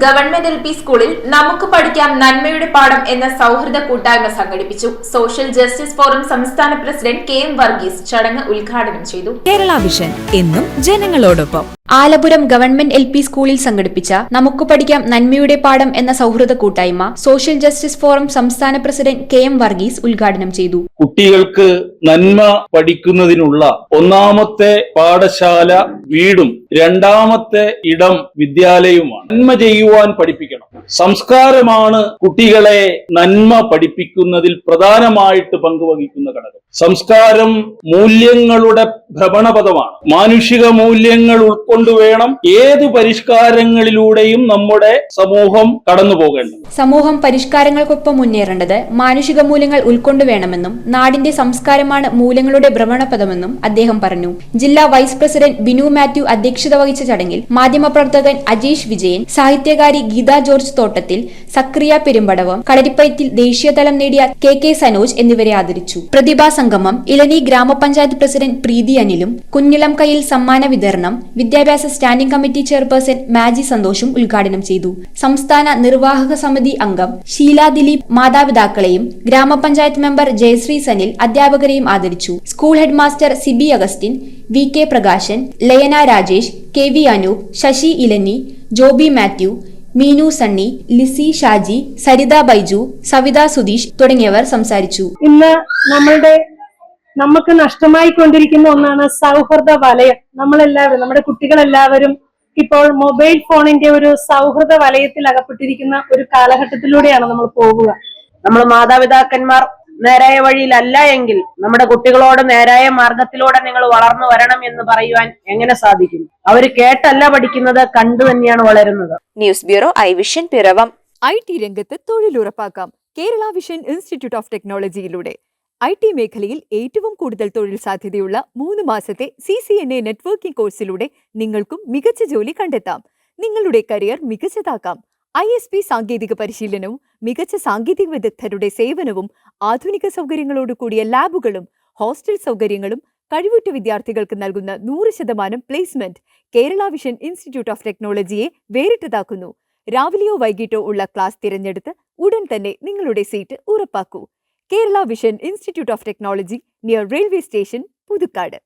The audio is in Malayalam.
ഗവൺമെന്റ് LP സ്കൂളിൽ നമുക്ക് പഠിക്കാം നന്മയുടെ പാഠം എന്ന സൗഹൃദ കൂട്ടായ്മ സംഘടിപ്പിച്ചു. സോഷ്യൽ ജസ്റ്റിസ് ഫോറം സംസ്ഥാന പ്രസിഡന്റ് KM വർഗീസ് ചടങ്ങ് ഉദ്ഘാടനം ചെയ്തു. കേരള വിഷൻ എന്നും ജനങ്ങളോടൊപ്പം. ആലപുരം ഗവൺമെന്റ് LP സ്കൂളിൽ സംഘടിപ്പിച്ച നമുക്ക് പഠിക്കാം നന്മയുടെ പാഠം എന്ന സൗഹൃദ കൂട്ടായ്മ സോഷ്യൽ ജസ്റ്റിസ് ഫോറം സംസ്ഥാന പ്രസിഡന്റ് KM വർഗീസ് ഉദ്ഘാടനം ചെയ്തു. കുട്ടികൾക്ക് നന്മ പഠിക്കുന്നതിനുള്ള ഒന്നാമത്തെ പാഠശാല വീടും രണ്ടാമത്തെ ഇടം വിദ്യാലയവുമാണ്. നന്മ ചെയ്യുവാൻ പഠിപ്പിക്കണം. സംസ്കാരമാണ് കുട്ടികളെ നന്മ പഠിപ്പിക്കുന്നതിൽ പ്രധാനമായിട്ട് പങ്കുവഹിക്കുന്ന ഘടകം. സംസ്കാരം മൂല്യങ്ങളുടെ ഭ്രമണപഥമാണ്. മാനുഷിക മൂല്യങ്ങൾ ഉൾക്കൊണ്ടുവേണം ഏത് പരിഷ്കാരങ്ങളിലൂടെയും നമ്മുടെ സമൂഹം കടന്നു പോകേണ്ടത്. സമൂഹം പരിഷ്കാരങ്ങൾക്കൊപ്പം മുന്നേറേണ്ടത് മാനുഷിക മൂല്യങ്ങൾ ഉൾക്കൊണ്ടുവേണമെന്നും നാടിന്റെ സംസ്കാരമാണ് മൂല്യങ്ങളുടെ ഭ്രമണപഥമെന്നും അദ്ദേഹം പറഞ്ഞു. ജില്ലാ വൈസ് പ്രസിഡന്റ് ബിനു മാത്യു അധ്യക്ഷത വഹിച്ച ചടങ്ങിൽ മാധ്യമപ്രവർത്തകൻ അജീഷ് വിജയൻ, സാഹിത്യകാരി ഗീത ജോർജ് തോട്ടത്തിൽ, സക്രിയ പെരുമ്പടവം, കളരിപ്പയറ്റിൽ ദേശീയതലം നേടിയ KK സനോജ് എന്നിവരെ ആദരിച്ചു. പ്രതിഭാ സംഗമം ഇലനി ഗ്രാമപഞ്ചായത്ത് പ്രസിഡന്റ് പ്രീതി അനിലും, കുഞ്ഞിളം കയ്യിൽ സമ്മാന വിതരണം വിദ്യാഭ്യാസ സ്റ്റാൻഡിംഗ് കമ്മിറ്റി ചെയർപേഴ്സൺ മാജി സന്തോഷും ഉദ്ഘാടനം ചെയ്തു. സംസ്ഥാന നിർവാഹക സമിതി അംഗം ഷീല ദിലീപ് മാതാപിതാക്കളെയും ഗ്രാമപഞ്ചായത്ത് മെമ്പർ ജയശ്രീ സനിൽ അധ്യാപകരെയും ആദരിച്ചു. School head master Sibi Augustine, VK Prakashan, Layana Rajesh, KV Anoop, Sasi Elanji, Joby Mathew, Meenu Sunny, Lissy Shaji, Saritha Baiju, Savitha Sudheesh തുടങ്ങിയവർ സംസാരിച്ചു. ഇന്ന് നമുക്ക് നഷ്ടമായിക്കൊണ്ടിരിക്കുന്ന ഒന്നാണ് സൗഹൃദ വലയം. നമ്മളെല്ലാവരും, നമ്മുടെ കുട്ടികളെല്ലാവരും ഇപ്പോൾ മൊബൈൽ ഫോണിന്റെ ഒരു സൗഹൃദ വലയത്തിൽ അകപ്പെട്ടിരിക്കുന്ന ഒരു കാലഘട്ടത്തിലൂടെയാണ് നമ്മൾ പോകുക. നമ്മൾ മാതാപിതാക്കന്മാർ നേരായ വഴിയിലല്ല എങ്കിൽ നമ്മുടെ കുട്ടികളോട് നേരായ മാർഗത്തിലൂടെ നിങ്ങൾ വളർന്നു വരണം എന്ന് പറയുവാൻ എങ്ങനെ സാധിക്കും? അവർ കേട്ടല്ല പഠിക്കുന്നത്, കണ്ടു തന്നെയാണ് വളരുന്നത്. News bureau iVision Piravom. IT രംഗത്ത് തൊഴിലുറപ്പാക്കാം കേരള വിഷൻ ഇൻസ്റ്റിറ്റ്യൂട്ട് ഓഫ് ടെക്നോളജിയിലൂടെ. IT മേഖലയിൽ ഏറ്റവും കൂടുതൽ തൊഴിൽ സാധ്യതയുള്ള 3 മാസത്തെ CCNA നെറ്റ്വർക്കിംഗ് കോഴ്സിലൂടെ നിങ്ങൾക്കും മികച്ച ജോലി കണ്ടെത്താം. നിങ്ങളുടെ കരിയർ മികച്ചതാക്കാം. ISP സാങ്കേതിക പരിശീലനവും മികച്ച സാങ്കേതിക വിദഗ്ധരുടെ സേവനവും ആധുനിക സൗകര്യങ്ങളോട് കൂടിയ ലാബുകളും ഹോസ്റ്റൽ സൗകര്യങ്ങളും കഴിവുറ്റ വിദ്യാർത്ഥികൾക്ക് നൽകുന്ന 100% placement Kerala vision institute of ടെക്നോളജിയെ വേറിട്ടതാക്കുന്നു. രാവിലെയോ വൈകിട്ടോ ഉള്ള ക്ലാസ് തിരഞ്ഞെടുത്ത് ഉടൻ തന്നെ നിങ്ങളുടെ സീറ്റ് ഉറപ്പാക്കൂ. Kerala vision institute of technology, near railway station, Puthukkad.